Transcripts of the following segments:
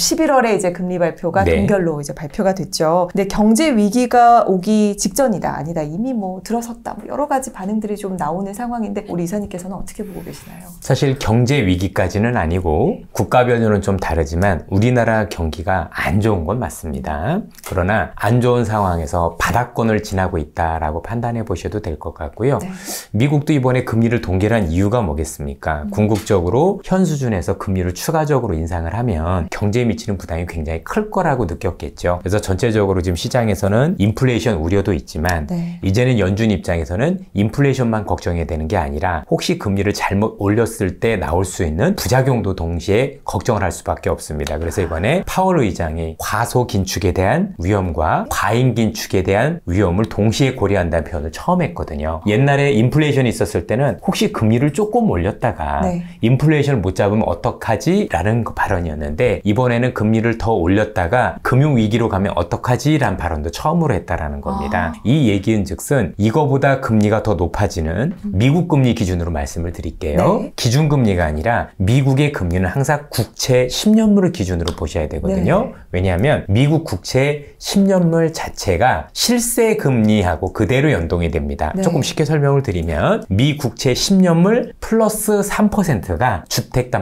11월에 이제 금리 발표가 네. 동결로 이제 발표가 됐죠. 근데 경제 위기가 오기 직전이다, 아니다, 이미 뭐 들어섰다, 뭐 여러 가지 반응들이 좀 나오는 상황인데 우리 이사님께서는 어떻게 보고 계시나요? 사실 경제 위기까지는 아니고 국가별로는 좀 다르지만 우리나라 경기가 안 좋은 건 맞습니다. 그러나 안 좋은 상황에서 바닥권을 지나고 있다라고 판단해 보셔도 될 것 같고요. 네. 미국도 이번에 금리를 동결한 이유가 뭐겠습니까? 궁극적으로 현 수준에서 금리를 추가적으로 인상을 하면 경제에 미치는 부담이 굉장히 클 거라고 느꼈겠죠. 그래서 전체적으로 지금 시장에서는 인플레이션 우려도 있지만 네. 이제는 연준 입장에서는 인플레이션만 걱정해야 되는 게 아니라 혹시 금리를 잘못 올렸을 때 나올 수 있는 부작용도 동시에 걱정을 할 수밖에 없습니다. 그래서 이번에 파월 의장이 과소 긴축에 대한 위험과 과잉 긴축에 대한 위험을 동시에 고려한다는 표현을 처음 했거든요. 옛날에 인플레이션이 있었을 때는 혹시 금리를 조금 올렸다가 네. 인플레이션을 못 잡으면 어떡하지? 라는 발언이었는데 이번에는 금리를 더 올렸다가 금융위기로 가면 어떡하지? 라는 발언도 처음으로 했다라는 겁니다. 이 얘기는 즉슨 이거보다 금리가 더 높아지는 미국 금리 기준으로 말씀을 드릴게요. 네. 기준금리가 아니라 미국의 금리는 항상 국채 10년물을 기준으로 보셔야 되거든요. 네. 왜냐하면 미국 국채 10년물 자체가 실세 금리하고 그대로 연동이 됩니다. 네. 조금 쉽게 설명을 드리면 미 국채 10년물 플러스 3%가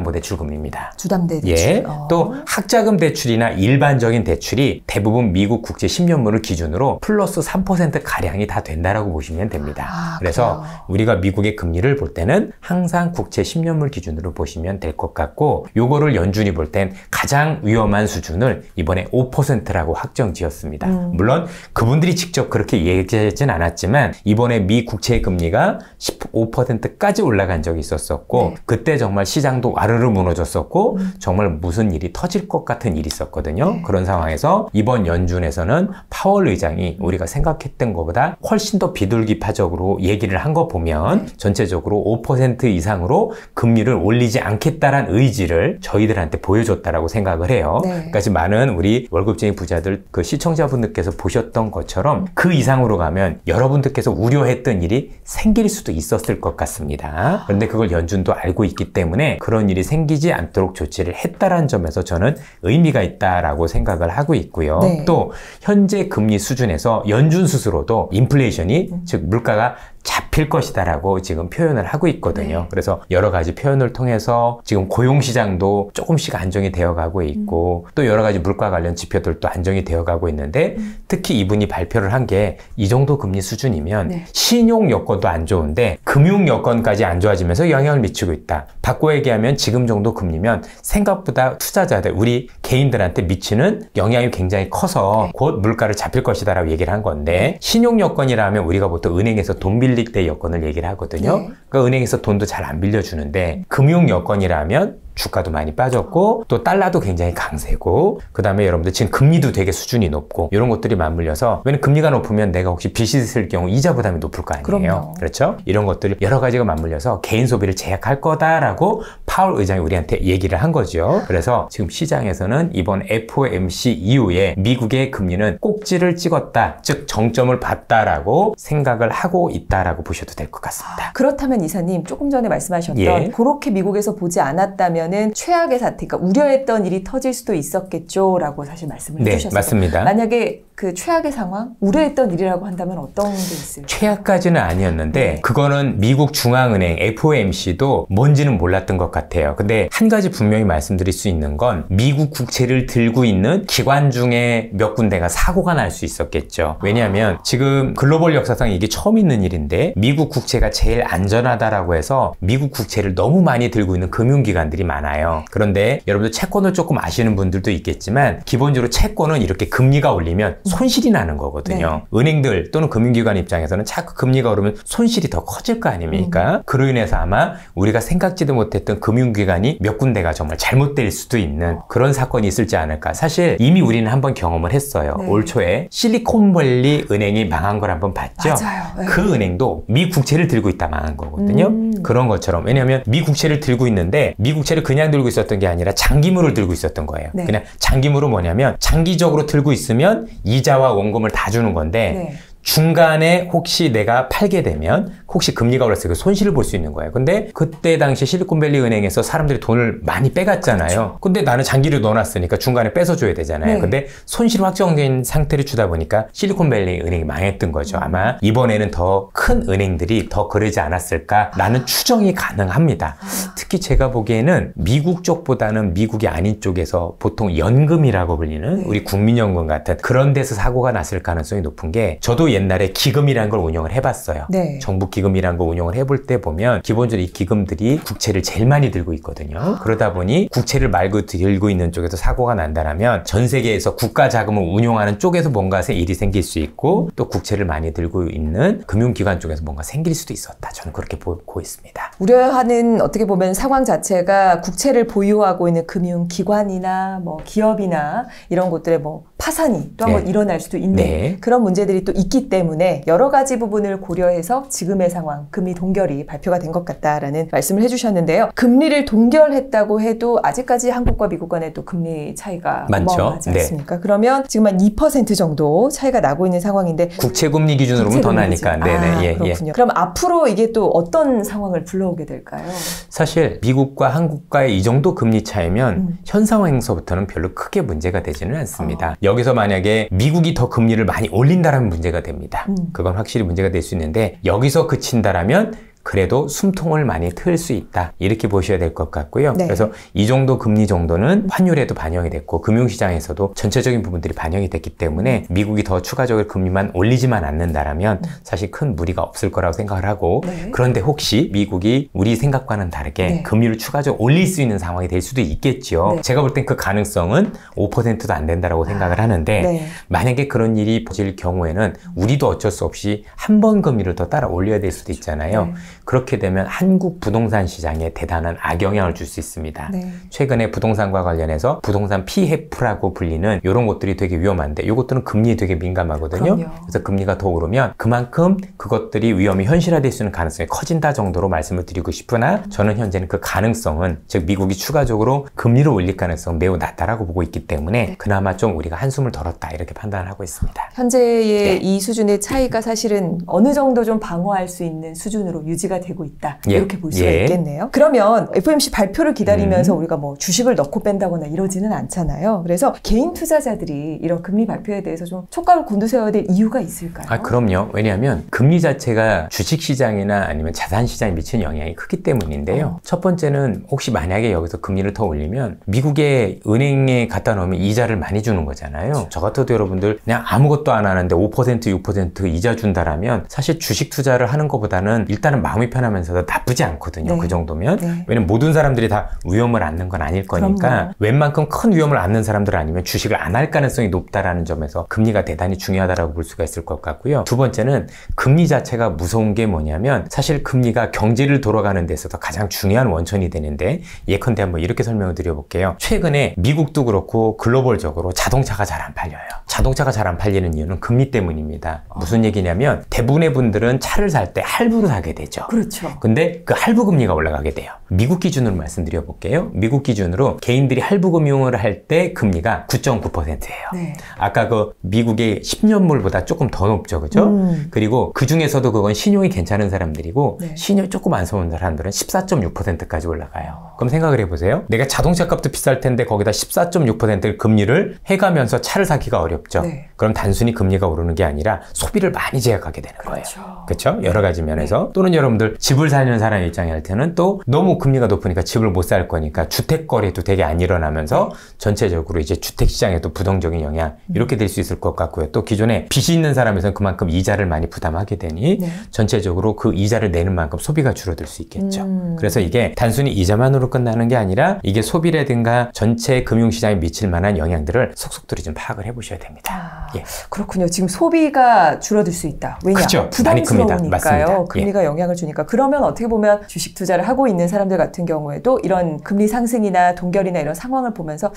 주택담보대출금리입니다. 주담대 대출. 예. 또 학자금 대출이나 일반적인 대출이 대부분 미국 국채 10년물을 기준으로 플러스 3% 가량이 다 된다라고 보시면 됩니다. 그래서 그래요. 우리가 미국의 금리를 볼 때는 항상 국채 10년물 기준으로 보시면 될 것 같고 요거를 연준이 볼 땐 가장 위험한 수준을 이번에 5%라고 확정지었습니다. 물론 그분들이 직접 그렇게 얘기하진 않았지만 이번에 미 국채 금리가 15%까지 올라간 적이 있었었고 네. 그때 정말 시장도 와르르 무너졌었고 정말 무슨 일이 터질 것 같은 일이 있었거든요. 네. 그런 상황에서 이번 연준에서는 파월 의장이 우리가 생각했던 것보다 훨씬 더 비둘기파적으로 얘기를 한 거 보면 전체적으로 5% 이상으로 금리를 올리지 않겠다라는 의지를 저희들한테 보여줬다라고 생각을 해요. 네. 그러니까 지금 많은 우리 월급쟁이 부자들 그 시청자분들께서 보셨던 것처럼 그 이상으로 가면 여러분들께서 우려했던 일이 생길 수도 있었을 것 같습니다. 그런데 그걸 연준도 알고 있기 때문에 그런 일이 생기지 않도록 조치를 했다라는 점에서 저는 의미가 있다라고 생각을 하고 있고요. 네. 또 현재 금리 수준에서 연준 스스로도 인플레이션이 즉 물가가 잡힐 것이다라고 지금 표현을 하고 있거든요. 그래서 여러 가지 표현을 통해서 지금 고용시장도 조금씩 안정이 되어가고 있고 또 여러 가지 물가 관련 지표들도 안정이 되어가고 있는데 특히 이분이 발표를 한 게 이 정도 금리 수준이면 네. 신용 여건도 안 좋은데 금융 여건까지 안 좋아지면서 영향을 미치고 있다. 바꿔 얘기하면 지금 정도 금리면 생각보다 투자자들, 우리 개인들한테 미치는 영향이 굉장히 커서 곧 물가를 잡힐 것이다라고 얘기를 한 건데 신용 여건이라면 우리가 보통 은행에서 돈 빌릴 때 여건을 얘기를 하거든요. 네. 그러니까 은행에서 돈도 잘 안 빌려주는데 금융 여건이라면 주가도 많이 빠졌고 또 달러도 굉장히 강세고 그 다음에 여러분들 지금 금리도 되게 수준이 높고 이런 것들이 맞물려서 왜냐면 금리가 높으면 내가 혹시 빚이 있을 경우 이자 부담이 높을 거 아니에요. 그럼요. 그렇죠? 이런 것들이 여러 가지가 맞물려서 개인 소비를 제약할 거다라고 파월 의장이 우리한테 얘기를 한 거죠. 그래서 지금 시장에서는 이번 FOMC 이후에 미국의 금리는 꼭지를 찍었다, 즉 정점을 봤다라고 생각을 하고 있다라고 보셔도 될 것 같습니다. 그렇다면 이사님 조금 전에 말씀하셨던 예. 그렇게 미국에서 보지 않았다면은 최악의 사태, 그러니까 우려했던 일이 터질 수도 있었겠죠라고 사실 말씀을 네, 해주셨어요. 맞습니다. 만약에 그 최악의 상황, 우려했던 일이라고 한다면 어떤 게 있을까요? 최악까지는 아니었는데 그거는 미국 중앙은행 FOMC도 뭔지는 몰랐던 것 같아요. 근데 한 가지 분명히 말씀드릴 수 있는 건 미국 국채를 들고 있는 기관 중에 몇 군데가 사고가 날 수 있었겠죠. 왜냐하면 지금 글로벌 역사상 이게 처음 있는 일인데 미국 국채가 제일 안전하다라고 해서 미국 국채를 너무 많이 들고 있는 금융기관들이 많아요. 그런데 여러분들 채권을 조금 아시는 분들도 있겠지만 기본적으로 채권은 이렇게 금리가 올리면 손실이 나는 거거든요. 은행들 또는 금융기관 입장에서는 자꾸 금리가 오르면 손실이 더 커질 거 아닙니까? 그로 인해서 아마 우리가 생각지도 못했던 금융기관이 몇 군데가 정말 잘못될 수도 있는 그런 사건이 있을지 않을까. 사실 이미 우리는 한번 경험을 했어요. 네. 올 초에 실리콘밸리 은행이 망한 걸 한번 봤죠. 맞아요. 네. 그 은행도 미 국채를 들고 있다 망한 거거든요. 그런 것처럼. 왜냐하면 미 국채를 들고 있는데 미 국채를 그냥 들고 있었던 게 아니라 장기물을 들고 있었던 거예요. 네. 그냥 장기물은 뭐냐면 장기적으로 들고 있으면 이자와 원금을 다 주는 건데 네. 중간에 혹시 내가 팔게 되면 혹시 금리가 올랐을 때 손실을 볼 수 있는 거예요. 근데 그때 당시 실리콘밸리 은행에서 사람들이 돈을 많이 빼갔잖아요. 그렇죠. 근데 나는 장기로 넣어놨으니까 중간에 뺏어줘야 되잖아요. 네. 근데 손실 확정된 상태를 주다 보니까 실리콘밸리 은행이 망했던 거죠. 아마 이번에는 더 큰 은행들이 더 그러지 않았을까라는 추정이 가능합니다. 특히 제가 보기에는 미국 쪽보다는 미국이 아닌 쪽에서 보통 연금이라고 불리는 우리 국민연금 같은 그런 데서 사고가 났을 가능성이 높은 게, 저도 옛날에 기금이라는 걸 운영을 해봤어요. 네. 정부 기금이라는 걸 운영을 해볼 때 보면 기본적으로 이 기금들이 국채를 제일 많이 들고 있거든요. 그러다 보니 국채를 말고 들고 있는 쪽에서 사고가 난다면 전 세계에서 국가 자금을 운용하는 쪽에서 뭔가 일이 생길 수 있고, 또 국채를 많이 들고 있는 금융기관 쪽에서 뭔가 생길 수도 있었다. 저는 그렇게 보고 있습니다. 우려하는 어떻게 보면 상황 자체가 국채를 보유하고 있는 금융기관이나 뭐 기업이나 이런 곳들의 뭐 파산이 또 한번 일어날 수도 있는 그런 문제들이 또 있기 때문에 여러 가지 부분을 고려해서 지금의 상황, 금리 동결이 발표가 된 것 같다라는 말씀을 해주셨는데요. 금리를 동결했다고 해도 아직까지 한국과 미국 간의 또 금리 차이가 어마어마하지 않습니까? 그러면 지금 한 2% 정도 차이가 나고 있는 상황인데, 국채 금리 기준으로 보면 더 나니까. 네네. 그렇군요. 그럼 앞으로 이게 또 어떤 상황을 불러오게 될까요? 사실 미국과 한국과의 이 정도 금리 차이면 현 상황에서부터는 별로 크게 문제가 되지는 않습니다. 여기서 만약에 미국이 더 금리를 많이 올린다라면 문제가 됩니다. 그건 확실히 문제가 될 수 있는데, 여기서 그친다라면 그래도 숨통을 많이 틀 수 있다, 이렇게 보셔야 될 것 같고요. 네. 그래서 이 정도 금리 정도는 환율에도 반영이 됐고 금융시장에서도 전체적인 부분들이 반영이 됐기 때문에 미국이 더 추가적으로 금리만 올리지만 않는다라면 사실 큰 무리가 없을 거라고 생각을 하고, 그런데 혹시 미국이 우리 생각과는 다르게 금리를 추가적으로 올릴 수 있는 상황이 될 수도 있겠죠. 제가 볼 땐 그 가능성은 5%도 안 된다고 생각을 하는데, 만약에 그런 일이 벌어질 경우에는 우리도 어쩔 수 없이 한 번 금리를 더 따라 올려야 될 수도 있잖아요. 그렇게 되면 한국 부동산 시장에 대단한 악영향을 줄 수 있습니다. 최근에 부동산과 관련해서 부동산 PF라고 불리는 이런 것들이 되게 위험한데, 이것들은 금리에 되게 민감하거든요. 그래서 금리가 더 오르면 그만큼 그것들이 위험이 현실화될 수 있는 가능성이 커진다 정도로 말씀을 드리고 싶으나, 저는 현재는 그 가능성은, 즉 미국이 추가적으로 금리를 올릴 가능성은 매우 낮다라고 보고 있기 때문에 그나마 좀 우리가 한숨을 덜었다, 이렇게 판단을 하고 있습니다. 현재의 이 수준의 차이가 사실은 어느 정도 좀 방어할 수 있는 수준으로 유지가 되고 있다, 이렇게 볼 수가 있겠네요. 그러면 FOMC 발표를 기다리면서 우리가 뭐 주식을 넣고 뺀다거나 이러지는 않잖아요. 그래서 개인 투자자들이 이런 금리 발표에 대해서 좀 촉각을 곤두세워야 될 이유가 있을까요? 그럼요. 왜냐하면 금리 자체가 주식시장이나 아니면 자산시장에 미치는 영향이 크기 때문인데요. 첫 번째는 혹시 만약에 여기서 금리를 더 올리면 미국의 은행에 갖다 놓으면 이자를 많이 주는 거잖아요. 저 같아도 여러분들 그냥 아무것도 안 하는데 5% 6% 이자 준다라면 사실 주식 투자를 하는 것보다는 일단은 마음이 편하면서도 나쁘지 않거든요. 그 정도면. 왜냐면 모든 사람들이 다 위험을 안는 건 아닐 거니까 웬만큼 큰 위험을 안는 사람들 아니면 주식을 안 할 가능성이 높다라는 점에서 금리가 대단히 중요하다고 볼 수가 있을 것 같고요. 두 번째는 금리 자체가 무서운 게 뭐냐면, 사실 금리가 경제를 돌아가는 데 있어서 가장 중요한 원천이 되는데, 예컨대 한번 이렇게 설명을 드려볼게요. 최근에 미국도 그렇고 글로벌적으로 자동차가 잘 안 팔려요. 자동차가 잘 안 팔리는 이유는 금리 때문입니다. 무슨 얘기냐면, 대부분의 분들은 차를 살 때 할부로 사게 되죠. 그렇죠. 근데 그 할부 금리가 올라가게 돼요. 미국 기준으로 말씀드려 볼게요. 미국 기준으로 개인들이 할부 금융을 할 때 금리가 9.9%예요. 아까 그 미국의 10년물보다 조금 더 높죠. 그죠? 그리고 그 중에서도 그건 신용이 괜찮은 사람들이고, 신용이 조금 안 좋은 사람들은 14.6%까지 올라가요. 그럼 생각을 해보세요. 내가 자동차 값도 비쌀 텐데 거기다 14.6% 금리를 해가면서 차를 사기가 어렵죠. 그럼 단순히 금리가 오르는 게 아니라 소비를 많이 제약하게 되는 거예요. 그렇죠? 여러 가지 면에서. 또는 여러분들 집을 사는 사람 입장에 할 때는 또 너무 금리가 높으니까 집을 못 살 거니까 주택 거래도 되게 안 일어나면서 전체적으로 이제 주택 시장에도 부정적인 영향, 이렇게 될 수 있을 것 같고요. 또 기존에 빚이 있는 사람에서는 그만큼 이자를 많이 부담하게 되니 전체적으로 그 이자를 내는 만큼 소비가 줄어들 수 있겠죠. 그래서 이게 단순히 이자만으로 끝나는 게 아니라 이게 소비라든가 전체 금융시장에 미칠 만한 영향들을 속속들이 좀 파악을 해보셔야 됩니다. 그렇군요. 지금 소비가 줄어들 수 있다. 왜냐? 그렇죠. 부담스러우니까요. 금리가 영향을 주니까. 그러면 어떻게 보면 주식 투자를 하고 있는 사람들 같은 경우에도 이런 금리 상승이나 동결이나 이런 상황을 보면서,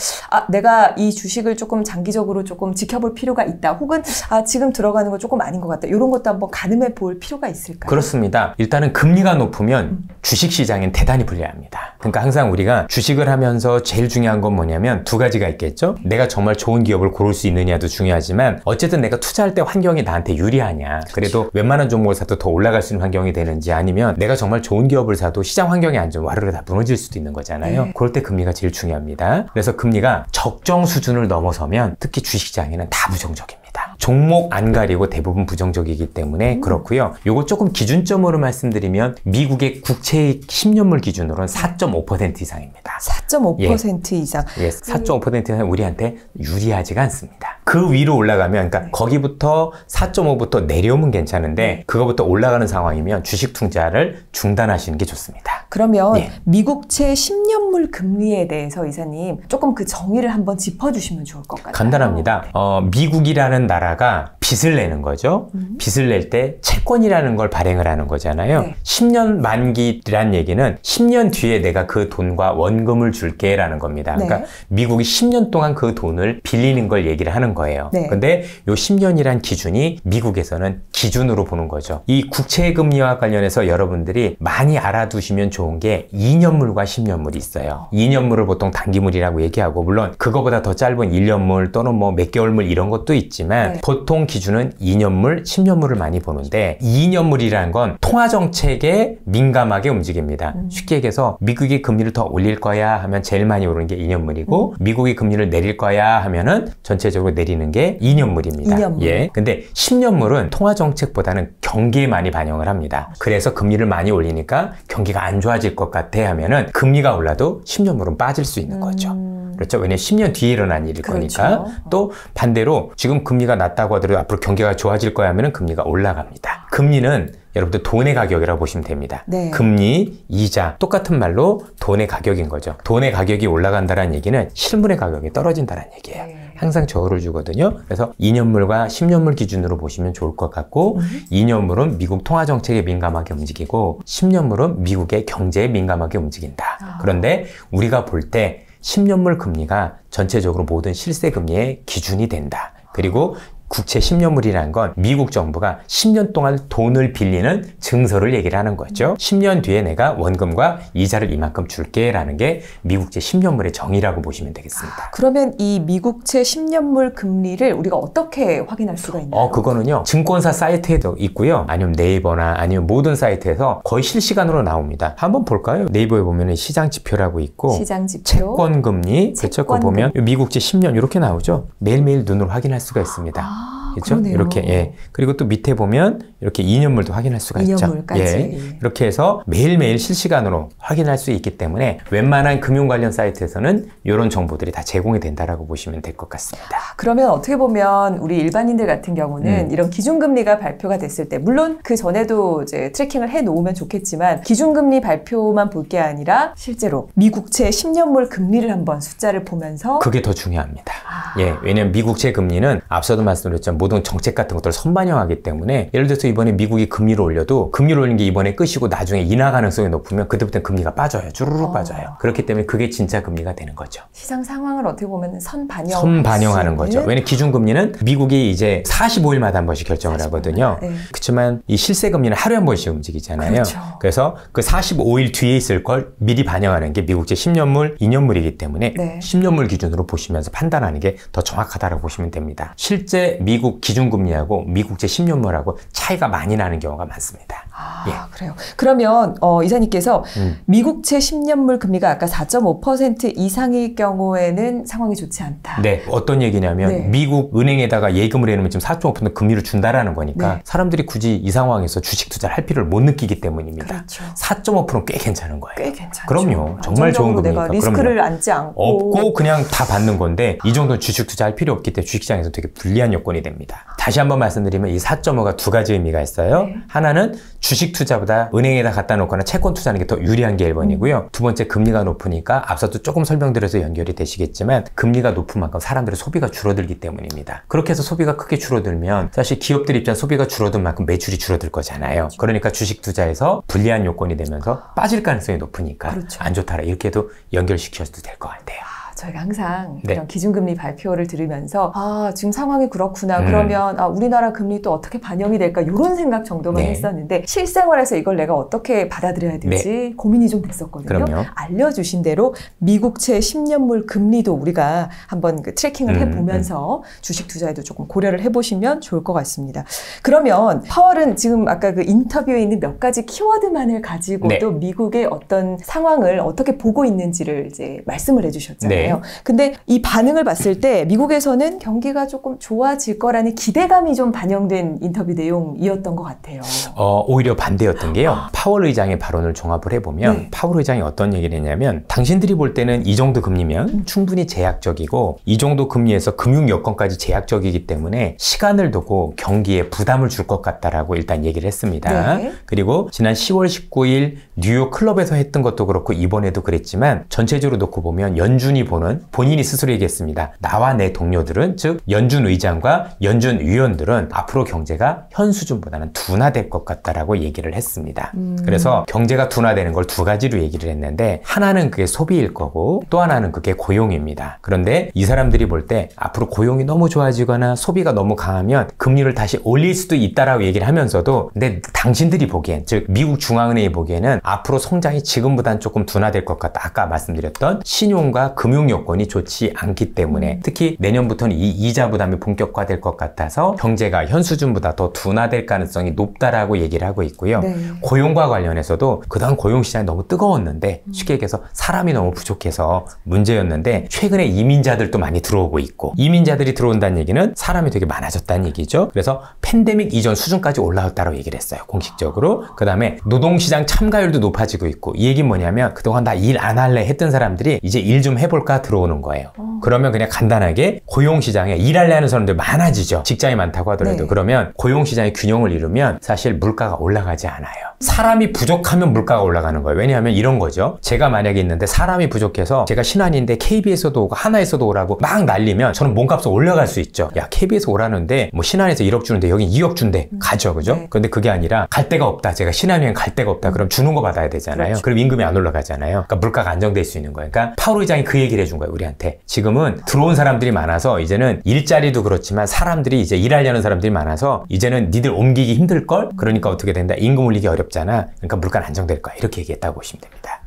내가 이 주식을 조금 장기적으로 조금 지켜볼 필요가 있다. 혹은 지금 들어가는 거 조금 아닌 것 같다. 이런 것도 한번 가늠해 볼 필요가 있을까요? 그렇습니다. 일단은 금리가 높으면 주식시장엔 대단히 불리합니다. 그러니까 항상 우리가 주식을 하면서 제일 중요한 건 뭐냐면 두 가지가 있겠죠. 내가 정말 좋은 기업을 고를 수 있느냐도 중요하지만, 되지만 어쨌든 내가 투자할 때 환경이 나한테 유리하냐. 그래도 웬만한 종목을 사도 더 올라갈 수 있는 환경이 되는지 아니면 내가 정말 좋은 기업을 사도 시장 환경이 안 좋으면 와르르 다 무너질 수도 있는 거잖아요. 그럴 때 금리가 제일 중요합니다. 그래서 금리가 적정 수준을 넘어서면 특히 주식시장에는 다 부정적입니다. 종목 안 가리고 대부분 부정적이기 때문에 그렇고요. 요거 조금 기준점으로 말씀드리면 미국의 국채 10년물 기준으로는 4.5% 이상입니다. 4.5% 이상. 예, 4.5% 이상 우리한테 유리하지가 않습니다. 그 위로 올라가면 그러니까 거기부터 4.5부터 내려오면 괜찮은데 그거부터 올라가는 상황이면 주식 투자를 중단하시는 게 좋습니다. 그러면 미국채 10년물 금리에 대해서 이사님 조금 그 정의를 한번 짚어주시면 좋을 것 같아요. 간단합니다. 미국이라는 나라가 빚을 내는 거죠. 빚을 낼 때 채권이라는 걸 발행을 하는 거잖아요. 10년 만기란 얘기는 10년 뒤에 내가 그 돈과 원금을 줄게 라는 겁니다. 그러니까 미국이 10년 동안 그 돈을 빌리는 걸 얘기를 하는 거예요. 근데 요 10년이란 기준이 미국에서는 기준으로 보는 거죠. 이 국채금리와 관련해서 여러분들이 많이 알아두시면 좋은 게 2년물과 10년물이 있어요. 2년물을 보통 단기물이라고 얘기하고 물론 그거보다 더 짧은 1년물 또는 뭐 몇 개월물 이런 것도 있지만 보통 기준은 2년물, 10년물을 많이 보는데 2년물이라는 건 통화정책에 민감하게 움직입니다. 쉽게 얘기해서 미국이 금리를 더 올릴 거야 하면 제일 많이 오르는 게 2년물이고 미국이 금리를 내릴 거야 하면은 전체적으로 내리는 게 2년물입니다. 2년물. 예. 근데 10년물은 통화정책보다는 경기에 많이 반영을 합니다. 그래서 금리를 많이 올리니까 경기가 안 좋아질 것 같아 하면은 금리가 올라도 10년물은 빠질 수 있는 거죠. 그렇죠. 왜냐면 10년 뒤에 일어난 일일 거니까. 또 반대로 지금 금리가 낮다고 하더라도 앞으로 경기가 좋아질 거야 하면 금리가 올라갑니다. 금리는 여러분들 돈의 가격이라고 보시면 됩니다. 금리, 이자 똑같은 말로 돈의 가격인 거죠. 돈의 가격이 올라간다는 얘기는 실물의 가격이 떨어진다는 얘기예요. 항상 저울을 주거든요. 그래서 2년물과 10년물 기준으로 보시면 좋을 것 같고 2년물은 미국 통화정책에 민감하게 움직이고 10년물은 미국의 경제에 민감하게 움직인다. 그런데 우리가 볼 때 10년물 금리가 전체적으로 모든 실세 금리의 기준이 된다. 그리고 국채 10년물이라는 건 미국 정부가 10년 동안 돈을 빌리는 증서를 얘기를 하는 거죠. 10년 뒤에 내가 원금과 이자를 이만큼 줄게 라는 게 미국채 10년물의 정의라고 보시면 되겠습니다. 그러면 이 미국채 10년물 금리를 우리가 어떻게 확인할 수가 있나요? 그거는요. 증권사 사이트에도 있고요. 아니면 네이버나 아니면 모든 사이트에서 거의 실시간으로 나옵니다. 한번 볼까요? 네이버에 보면 시장지표라고 있고 시장지표, 채권금리, 그렇죠? 그거 보면 미국채 10년 이렇게 나오죠. 매일매일 눈으로 확인할 수가 있습니다. 그렇죠? 그러네요. 이렇게 그리고 또 밑에 보면 이렇게 2년물도 확인할 수가 있죠. 2년물까지. 이렇게 해서 매일매일 실시간으로 확인할 수 있기 때문에 웬만한 금융 관련 사이트에서는 이런 정보들이 다 제공이 된다라고 보시면 될 것 같습니다. 그러면 어떻게 보면 우리 일반인들 같은 경우는 이런 기준금리가 발표가 됐을 때 물론 그 전에도 이제 트래킹을 해 놓으면 좋겠지만 기준금리 발표만 볼 게 아니라 실제로 미국채 10년물 금리를 한번 숫자를 보면서 그게 더 중요합니다. 왜냐면 미국채 금리는 앞서도 말씀드렸지만 모든 정책 같은 것들을 선반영하기 때문에 예를 들어서 이번에 미국이 금리를 올려도 금리를 올린 게 이번에 끝이고 나중에 인하 가능성이 높으면 그때부터는 금리가 빠져요. 주르륵 빠져요. 그렇기 때문에 그게 진짜 금리가 되는 거죠. 시장 상황을 어떻게 보면 선반영하는 거죠. 왜냐면 기준금리는 미국이 이제 45일마다 한 번씩 결정을 하거든요. 그렇지만 이 실세금리는 하루에 한 번씩 움직이잖아요. 그래서 그 45일 뒤에 있을 걸 미리 반영하는 게 미국제 10년물, 2년물이기 때문에 10년물 기준으로 보시면서 판단하는 게 더 정확하다고 보시면 됩니다. 실제 미국 기준금리하고 미국제 10년물하고 차이가 많이 나는 경우가 많습니다. 그래요. 그러면 이사님께서 미국채 10년물 금리가 아까 4.5% 이상일 경우에는 상황이 좋지 않다. 네. 어떤 얘기냐면 미국 은행에다가 예금을 해놓으면 지금 4.5% 금리를 준다라는 거니까 사람들이 굳이 이 상황에서 주식 투자를 할 필요를 못 느끼기 때문입니다. 4.5%는 꽤 괜찮은 거예요. 꽤 괜찮죠. 그럼요. 정말 좋은 금리니까. 내가 리스크를 안지 않고 없고 그냥 다 받는 건데 이 정도는 주식 투자할 필요 없기 때문에 주식시장에서 되게 불리한 여건이 됩니다. 다시 한번 말씀드리면 이 4.5가 두 가지 의미가 있어요. 하나는 주식 투자보다 은행에다 갖다 놓거나 채권 투자하는 게 더 유리한 게 1번이고요. 두 번째, 금리가 높으니까 앞서도 조금 설명드려서 연결이 되시겠지만 금리가 높은 만큼 사람들의 소비가 줄어들기 때문입니다. 그렇게 해서 소비가 크게 줄어들면 사실 기업들 입장 소비가 줄어든 만큼 매출이 줄어들 거잖아요. 그러니까 주식 투자에서 불리한 요건이 되면서 빠질 가능성이 높으니까 안 좋다라 이렇게도 연결시켜도 될 것 같아요. 저희가 항상 네. 이런 기준금리 발표를 들으면서 지금 상황이 그렇구나. 그러면 우리나라 금리 또 어떻게 반영이 될까 이런 생각 정도만 네. 했었는데 실생활에서 이걸 내가 어떻게 받아들여야 될지 네. 고민이 좀 됐었거든요. 그럼요. 알려주신 대로 미국채 10년물 금리도 우리가 한번 그 트래킹을 해보면서 주식 투자에도 조금 고려를 해보시면 좋을 것 같습니다. 그러면 파월은 지금 아까 그 인터뷰에 있는 몇 가지 키워드만을 가지고도 네. 미국의 어떤 상황을 어떻게 보고 있는지를 이제 말씀을 해주셨잖아요. 네. 근데 이 반응을 봤을 때 미국에서는 경기가 조금 좋아질 거라는 기대감이 좀 반영된 인터뷰 내용이었던 것 같아요. 오히려 반대였던 게요. 파월 의장의 발언을 종합을 해보면 네. 파월 의장이 어떤 얘기를 했냐면 당신들이 볼 때는 이 정도 금리면 충분히 제약적이고 이 정도 금리에서 금융 여건까지 제약적이기 때문에 시간을 두고 경기에 부담을 줄 것 같다라고 일단 얘기를 했습니다. 네. 그리고 지난 10월 19일 뉴욕 클럽에서 했던 것도 그렇고 이번에도 그랬지만 전체적으로 놓고 보면 연준이 보는 본인이 스스로 얘기했습니다. 나와 내 동료들은 즉 연준 의장과 연준 위원들은 앞으로 경제가 현 수준보다는 둔화될 것 같다라고 얘기를 했습니다. 그래서 경제가 둔화되는 걸 두 가지로 얘기를 했는데 하나는 그게 소비일 거고 또 하나는 그게 고용입니다. 그런데 이 사람들이 볼 때 앞으로 고용이 너무 좋아지거나 소비가 너무 강하면 금리를 다시 올릴 수도 있다라고 얘기를 하면서도 근데 당신들이 보기엔 즉 미국 중앙은행이 보기에는 앞으로 성장이 지금보다는 조금 둔화될 것 같다. 아까 말씀드렸던 신용과 금융 여건이 좋지 않기 때문에 특히 내년부터는 이 이자 부담이 본격화될 것 같아서 경제가 현 수준보다 더 둔화될 가능성이 높다라고 얘기를 하고 있고요. 네. 고용과 관련해서도 그동안 고용 시장이 너무 뜨거웠는데 쉽게 얘기해서 사람이 너무 부족해서 문제였는데 최근에 이민자들도 많이 들어오고 있고 이민자들이 들어온다는 얘기는 사람이 되게 많아졌다는 얘기죠. 그래서 팬데믹 이전 수준까지 올라왔다고 얘기를 했어요. 공식적으로. 그 다음에 노동시장 참가율도 높아지고 있고 이 얘기는 뭐냐면 그동안 나 일 안 할래 했던 사람들이 이제 일 좀 해볼까 들어오는 거예요. 그러면 그냥 간단하게 고용시장에 일할래 하는 사람들 많아지죠. 직장이 많다고 하더라도. 네. 그러면 고용시장의 균형을 이루면 사실 물가가 올라가지 않아요. 사람이 부족하면 물가가 올라가는 거예요. 왜냐하면 이런 거죠. 제가 만약에 있는데 사람이 부족해서 제가 신한인데 KBS에서도 오고 하나에서도 오라고 막 날리면 저는 몸값이 올라갈 수 있죠. 야 KBS 오라는데 뭐 신한에서 1억 주는데 여긴 2억 준대. 가죠. 그죠? 네. 그런데 그게 아니라 갈 데가 없다. 제가 신한은행 갈 데가 없다. 그럼 주는 거 받아야 되잖아요. 그렇죠. 그럼 임금이 안 올라가잖아요. 그러니까 물가가 안정될 수 있는 거예요. 그러니까 파월 의장이 그 얘기를 해준 거예요. 우리한테. 지금은 들어온 사람들이 많아서 이제는 일자리도 그렇지만 사람들이 이제 일하려는 사람들이 많아서 이제는 니들 옮기기 힘들걸? 그러니까 어떻게 된다? 임금 올리기 어렵잖아. 그러니까 물가는 안정될 거야. 이렇게 얘기했다고 보시면 됩니다.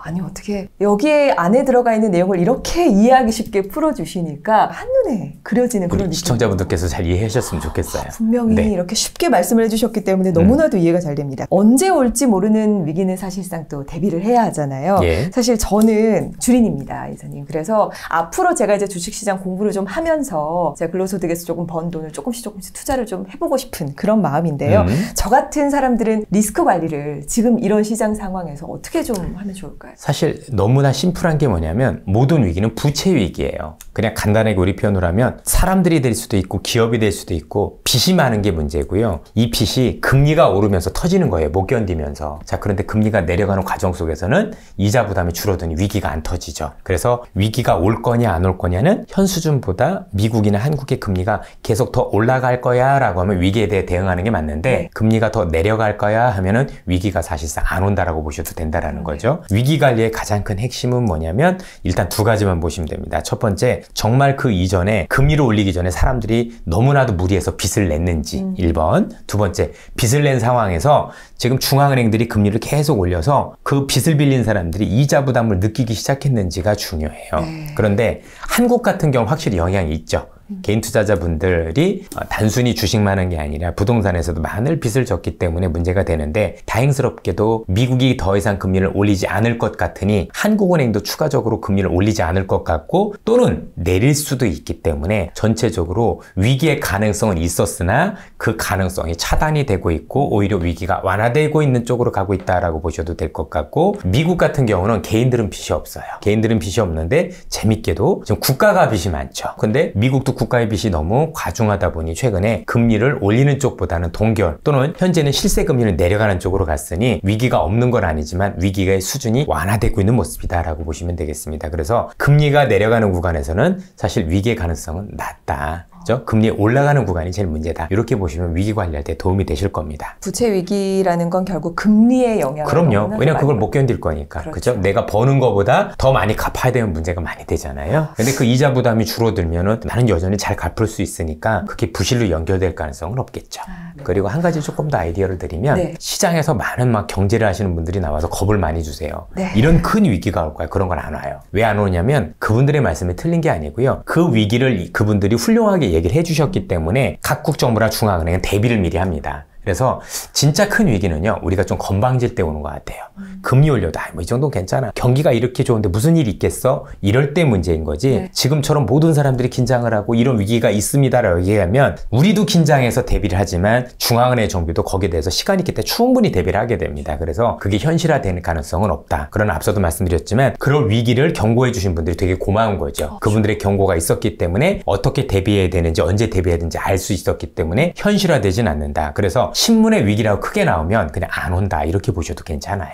아니 어떻게 여기에 안에 들어가 있는 내용을 이렇게 이해하기 쉽게 풀어주시니까 한눈에 그려지는 그런 우리 시청자분들께서 잘 이해해 주셨으면 좋겠어요. 분명히 네. 이렇게 쉽게 말씀을 해주셨기 때문에 너무나도 이해가 잘 됩니다. 언제 올지 모르는 위기는 사실상 또 대비를 해야 하잖아요. 예. 사실 저는 주린입니다, 이사님. 그래서 앞으로 제가 이제 주식시장 공부를 좀 하면서 제가 근로소득에서 조금 번 돈을 조금씩 투자를 좀 해보고 싶은 그런 마음인데요. 저 같은 사람들은 리스크 관리를 지금 이런 시장 상황에서 어떻게 좀 하면 좋을까요? 사실 너무나 심플한 게 뭐냐면 모든 위기는 부채 위기예요. 그냥 간단하게 우리 표현을 하면 사람들이 될 수도 있고 기업이 될 수도 있고 빚이 많은 게 문제고요. 이 빚이 금리가 오르면서 터지는 거예요. 못 견디면서. 자, 그런데 금리가 내려가는 과정 속에서는 이자 부담이 줄어드니 위기가 안 터지죠. 그래서 위기가 올 거냐 안 올 거냐는 현 수준보다 미국이나 한국의 금리가 계속 더 올라갈 거야 라고 하면 위기에 대해 대응하는 게 맞는데 금리가 더 내려갈 거야 하면은 위기가 사실상 안 온다라고 보셔도 된다라는 거죠. 위기 관리의 가장 큰 핵심은 뭐냐면 일단 두 가지만 보시면 됩니다. 첫 번째, 정말 그 이전에 금리를 올리기 전에 사람들이 너무나도 무리해서 빚을 냈는지 1번. 두 번째, 빚을 낸 상황에서 지금 중앙은행들이 금리를 계속 올려서 그 빚을 빌린 사람들이 이자 부담을 느끼기 시작했는지가 중요해요. 그런데 한국 같은 경우 확실히 영향이 있죠. 개인 투자자분들이 단순히 주식만 한 게 아니라 부동산에서도 많은 빚을 졌기 때문에 문제가 되는데 다행스럽게도 미국이 더 이상 금리를 올리지 않을 것 같으니 한국은행도 추가적으로 금리를 올리지 않을 것 같고 또는 내릴 수도 있기 때문에 전체적으로 위기의 가능성은 있었으나 그 가능성이 차단이 되고 있고 오히려 위기가 완화되고 있는 쪽으로 가고 있다라고 보셔도 될 것 같고 미국 같은 경우는 개인들은 빚이 없어요. 개인들은 빚이 없는데 재밌게도 지금 국가가 빚이 많죠. 근데 미국도 국가의 빚이 너무 과중하다 보니 최근에 금리를 올리는 쪽보다는 동결 또는 현재는 실세 금리를 내려가는 쪽으로 갔으니 위기가 없는 건 아니지만 위기의 수준이 완화되고 있는 모습이다라고 보시면 되겠습니다. 그래서 금리가 내려가는 구간에서는 사실 위기의 가능성은 낮다. 그죠? 금리 올라가는 구간이 제일 문제다. 이렇게 보시면 위기 관리할 때 도움이 되실 겁니다. 부채 위기라는 건 결국 금리의 영향을 그럼요. 왜냐면 그걸 못 견딜 거니까. 그렇죠. 그죠? 내가 버는 거보다 더 많이 갚아야 되는 문제가 많이 되잖아요. 근데 그 이자 부담이 줄어들면은 나는 여전히 잘 갚을 수 있으니까 그게 부실로 연결될 가능성은 없겠죠. 네. 그리고 한 가지 조금 더 아이디어를 드리면 네. 시장에서 많은 막 경제를 하시는 분들이 나와서 겁을 많이 주세요. 네. 이런 큰 위기가 올 거야. 그런 건 안 와요. 왜 안 오냐면 그분들의 말씀이 틀린 게 아니고요. 그 위기를 그분들이 훌륭하게 얘기를 해주셨기 때문에 각국 정부나 중앙은행은 대비를 미리 합니다. 그래서 진짜 큰 위기는요, 우리가 좀 건방질 때 오는 것 같아요. 금리 올려도 뭐 이 정도는 괜찮아. 경기가 이렇게 좋은데 무슨 일이 있겠어? 이럴 때 문제인 거지. 네. 지금처럼 모든 사람들이 긴장을 하고 이런 위기가 있습니다라고 얘기하면 우리도 긴장해서 대비를 하지만 중앙은행 정부도 거기에 대해서 시간 있기 때문에 충분히 대비를 하게 됩니다. 그래서 그게 현실화되는 가능성은 없다. 그러나 앞서도 말씀드렸지만 그런 위기를 경고해 주신 분들이 되게 고마운 거죠. 그분들의 경고가 있었기 때문에 어떻게 대비해야 되는지 언제 대비해야 되는지 알 수 있었기 때문에 현실화되진 않는다. 그래서 신문의 위기라고 크게 나오면 그냥 안 온다 이렇게 보셔도 괜찮아요.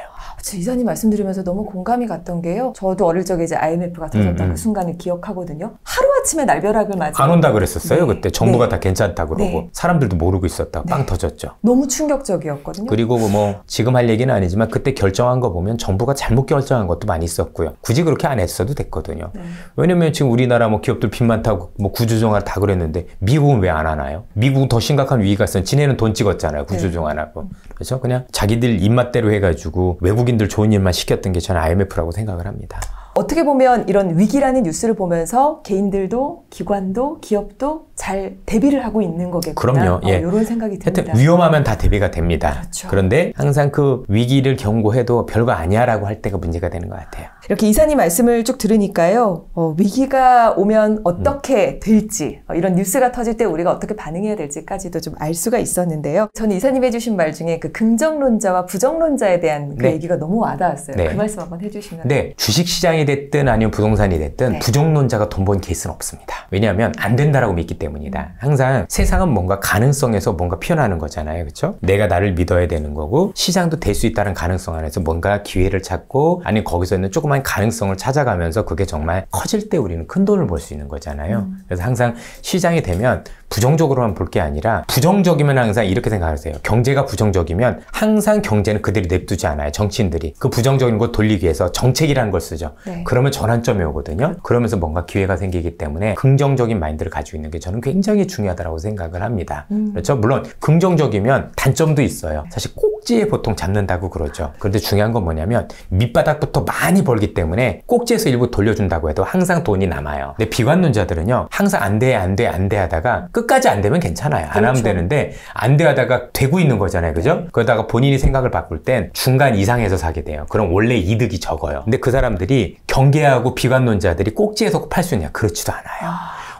이사님 말씀 들으면서 너무 공감이 갔던 게요. 저도 어릴 적에 이제 IMF가 터졌던 그 순간을 기억하거든요. 하루아침에 날벼락을 맞아. 안 온다 그랬었어요. 네. 그때 정부가 네. 다 괜찮다 그러고 네. 사람들도 모르고 있었다. 네. 빵 터졌죠. 너무 충격적이었거든요. 그리고 뭐 지금 할 얘기는 아니지만 그때 결정한 거 보면 정부가 잘못 결정한 것도 많이 있었고요. 굳이 그렇게 안 했어도 됐거든요. 네. 왜냐면 지금 우리나라 뭐 기업들 빚 많다고 뭐 구조조정을 다 그랬는데 미국은 왜 안 하나요? 미국은 더 심각한 위기가 있었는데 지네는 돈 찍었잖아요. 구조조정 안 하고. 그래서 그냥 자기들 입맛대로 해가지고 외국인들 좋은 일만 시켰던 게 저는 IMF라고 생각을 합니다. 어떻게 보면 이런 위기라는 뉴스를 보면서 개인들도 기관도 기업도 잘 대비를 하고 있는 거겠구나. 그럼요. 예. 이런 생각이 듭니다. 하여튼 위험하면 다 대비가 됩니다. 그렇죠. 그런데 항상 그 위기를 경고해도 별거 아니야라고 할 때가 문제가 되는 것 같아요. 이렇게 이사님 말씀을 쭉 들으니까요. 위기가 오면 어떻게 될지 이런 뉴스가 터질 때 우리가 어떻게 반응해야 될지까지도 좀 알 수가 있었는데요. 저는 이사님 해주신 말 중에 그 긍정론자와 부정론자에 대한 그 네. 얘기가 너무 와닿았어요. 네. 그 말씀 한번 해주시면. 네, 주식시장이 됐든 아니면 부동산이 됐든 네. 부정론자가 돈 번 케이스는 없습니다. 왜냐하면 안 된다라고 믿기 때문이다. 항상 세상은 뭔가 가능성에서 뭔가 피어나는 거잖아요. 그렇죠? 내가 나를 믿어야 되는 거고 시장도 될 수 있다는 가능성 안에서 뭔가 기회를 찾고 아니면 거기서 있는 조그만 가능성을 찾아가면서 그게 정말 커질 때 우리는 큰 돈을 벌 수 있는 거잖아요. 그래서 항상 시장이 되면 부정적으로만 볼 게 아니라 부정적이면 항상 이렇게 생각하세요. 경제가 부정적이면 항상 경제는 그대로 냅두지 않아요. 정치인들이. 그 부정적인 거 돌리기 위해서 정책이라는 걸 쓰죠. 네. 그러면 전환점이 오거든요. 그러면서 뭔가 기회가 생기기 때문에 긍정적인 마인드를 가지고 있는 게 저는 굉장히 중요하다고 생각을 합니다. 그렇죠? 물론 긍정적이면 단점도 있어요. 사실 꼭지에 보통 잡는다고 그러죠. 그런데 중요한 건 뭐냐면 밑바닥부터 많이 벌기 때문에 꼭지에서 일부 돌려준다고 해도 항상 돈이 남아요. 근데 비관론자들은요. 항상 안 돼 하다가 끝까지 안 되면 괜찮아요. 안 하면 되는데 안 돼 하다가 되고 있는 거잖아요. 그죠? 그러다가 본인이 생각을 바꿀 땐 중간 이상에서 사게 돼요. 그럼 원래 이득이 적어요. 근데 그 사람들이 경계하고 비관론자들이 꼭지에서 팔 수 있냐? 그렇지도 않아요.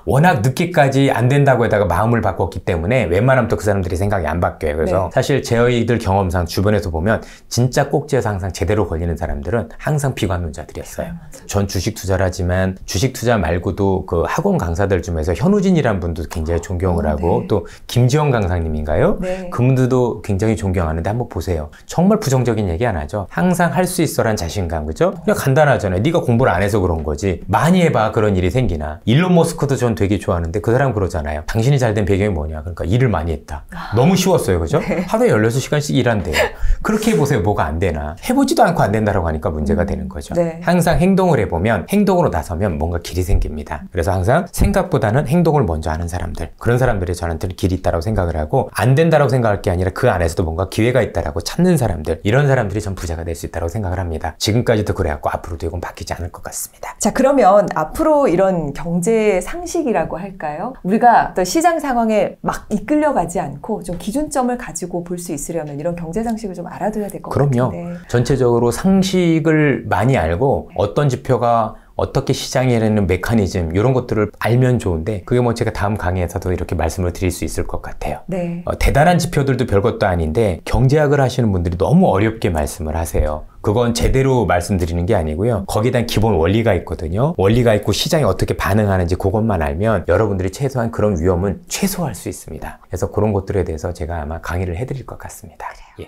워낙 늦게까지 안 된다고 해다가 마음을 바꿨기 때문에 웬만하면 또 그 사람들이 생각이 안 바뀌어요. 그래서 네. 사실 저희들 경험상 주변에서 보면 진짜 꼭지에서 항상 제대로 걸리는 사람들은 항상 비관론자들이었어요. 전 주식 투자를 하지만 주식 투자 말고도 그 학원 강사들 중에서 현우진이라는 분도 굉장히 존경을 하고 네. 또 김지영 강사님인가요? 네. 그분들도 굉장히 존경하는데 한번 보세요. 정말 부정적인 얘기 안 하죠. 항상 할 수 있어란 자신감, 그죠? 그냥 간단하잖아요. 네가 공부를 안 해서 그런 거지. 많이 해봐 그런 일이 생기나. 일론 머스크도 전 되게 좋아하는데 그 사람 그러잖아요. 당신이 잘 된 배경이 뭐냐? 그러니까 일을 많이 했다. 너무 쉬웠어요. 그죠? 네. 하루에 16시간씩 일한대요. 그렇게 해보세요. 뭐가 안 되나. 해보지도 않고 안 된다라고 하니까 문제가 되는 거죠. 네. 항상 행동을 해보면 행동으로 나서면 뭔가 길이 생깁니다. 그래서 항상 생각보다는 행동을 먼저 하는 사람들. 그런 사람들이 저한테는 길이 있다고 생각을 하고 안 된다라고 생각할 게 아니라 그 안에서도 뭔가 기회가 있다라고 찾는 사람들. 이런 사람들이 전 부자가 될 수 있다고 생각을 합니다. 지금까지도 그래갖고 앞으로도 이건 바뀌지 않을 것 같습니다. 자, 그러면 앞으로 이런 경제 상식이라고 할까요? 우리가 또 시장 상황에 막 이끌려가지 않고 좀 기준점을 가지고 볼 수 있으려면 이런 경제 상식을 좀 알아둬야 될 것 그럼요. 같은데. 전체적으로 상식을 많이 알고 어떤 지표가 어떻게 시장이 하는 메커니즘 이런 것들을 알면 좋은데 그게 뭐 제가 다음 강의에서도 이렇게 말씀을 드릴 수 있을 것 같아요. 네. 대단한 지표들도 별것도 아닌데 경제학을 하시는 분들이 너무 어렵게 말씀을 하세요. 그건 제대로 말씀드리는 게 아니고요. 거기에 대한 기본 원리가 있거든요. 원리가 있고 시장이 어떻게 반응하는지 그것만 알면 여러분들이 최소한 그런 위험은 최소화할 수 있습니다. 그래서 그런 것들에 대해서 제가 아마 강의를 해드릴 것 같습니다. 예.